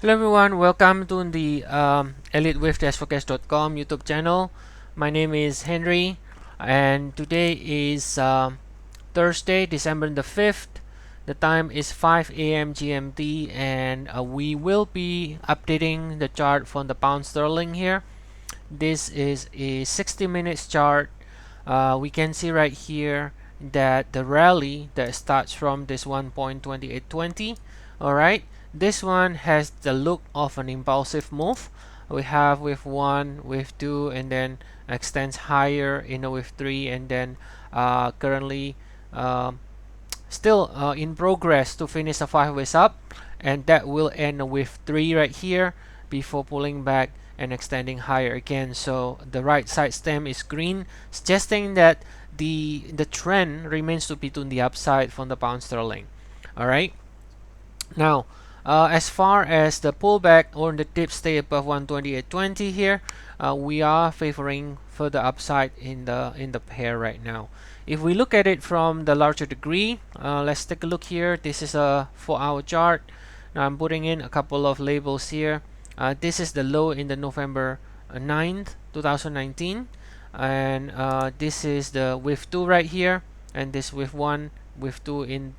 Hello everyone, welcome to the Elliottwave-forecast.com YouTube channel. My name is Henry and today is Thursday, December the 5th. The time is 5 a.m. GMT and we will be updating the chart from the pound sterling here. This is a 60 minutes chart. We can see right here that the rally that starts from this 1.2820, alright, this one has the look of an impulsive move. We have with 1, with 2, and then extends higher in a with 3, and then currently still in progress to finish a 5 ways up, and that will end with 3 right here before pulling back and extending higher again. So the right side stem is green, suggesting that the trend remains to be to the upside from the pound sterling. All right. Now, as far as the pullback or the dip stay above 128.20 here, we are favoring further upside in the pair right now. If we look at it from the larger degree, let's take a look here. This is a 4-hour chart. Now I'm putting in a couple of labels here. This is the low in the November 9th, 2019, and this is the with 2 right here, and this with 1, with 2 in,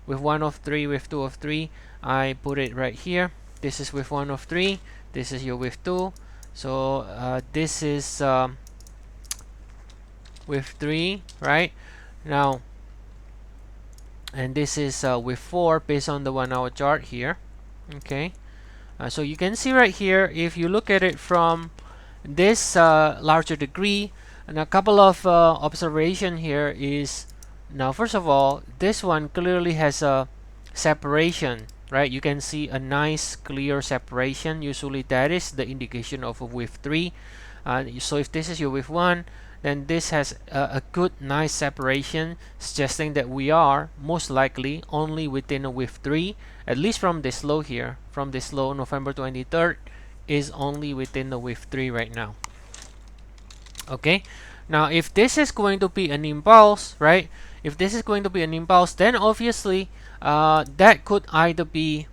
with 1 of 3, with 2 of 3. I put it right here. This is with 1 of 3. This is your with 2. So this is with 3 right now, and this is with 4 based on the 1-hour chart here. Okay, so you can see right here, if you look at it from this larger degree, and a couple of observation here is, now first of all, this one clearly has a separation, right? You can see a nice clear separation. Usually that is the indication of a with 3. So if this is your with 1, then this has a good nice separation, suggesting that we are most likely only within a with 3, at least from this low here, from this low November 23rd is only within the with 3 right now. Okay, now if this is going to be an impulse, right, if this is going to be an impulse, then obviously that could either be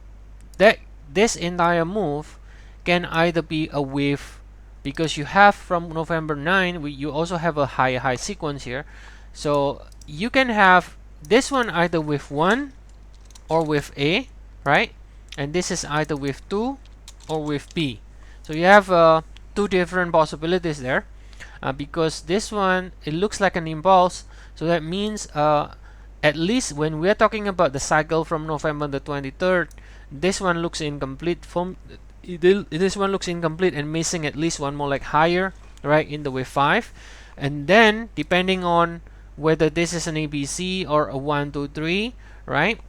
that this entire move can either be a wave, because you have from November 9, you also have a high sequence here, so you can have this one either with 1 or with A, right, and this is either with 2 or with B. So you have two different possibilities there, because this one, it looks like an impulse, so that means at least when we are talking about the cycle from November the 23rd, this one looks incomplete. From this one looks incomplete and missing at least one more leg higher, right, in the wave 5. And then depending on whether this is an ABC or a 1, 2, 3, right,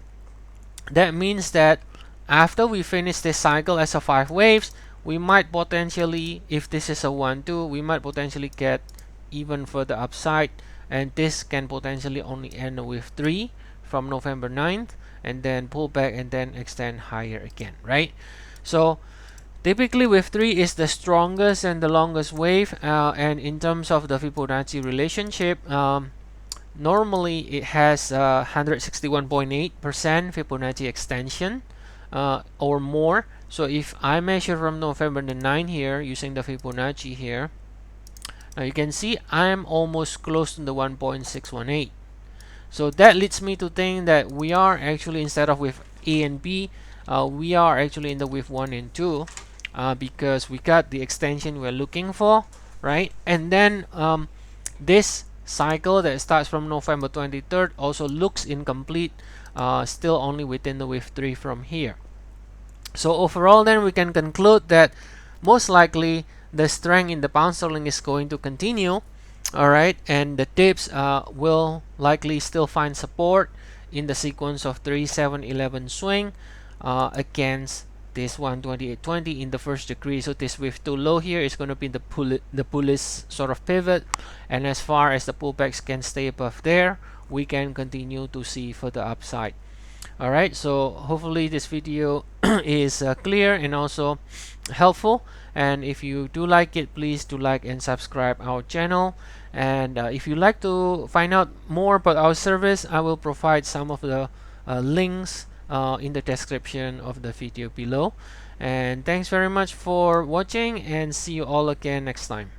that means that after we finish this cycle as a 5 waves, we might potentially, if this is a 1, 2, we might potentially get even further upside, and this can potentially only end with 3 from November 9th, and then pull back and then extend higher again, right? So typically with 3 is the strongest and the longest wave, and in terms of the Fibonacci relationship, normally it has 161.8% Fibonacci extension or more. So if I measure from November the 9 here using the Fibonacci here, now you can see I'm almost close to the 1.618. So that leads me to think that we are actually, instead of with A and B, we are actually in the with 1 and 2, because we got the extension we're looking for, right? And then this cycle that starts from November 23rd also looks incomplete, still only within the with 3 from here. So overall then we can conclude that most likely the strength in the pound sterling is going to continue, alright, and the dips will likely still find support in the sequence of 3, 7, 11 swing against this 128.20 in the first degree. So this with 2 low here is going to be the bullish sort of pivot, and as far as the pullbacks can stay above there, we can continue to see further upside. Alright, so hopefully this video is clear and also helpful, and if you do like it, please do like and subscribe our channel. And if you like to find out more about our service, I will provide some of the links in the description of the video below. And thanks very much for watching, and see you all again next time.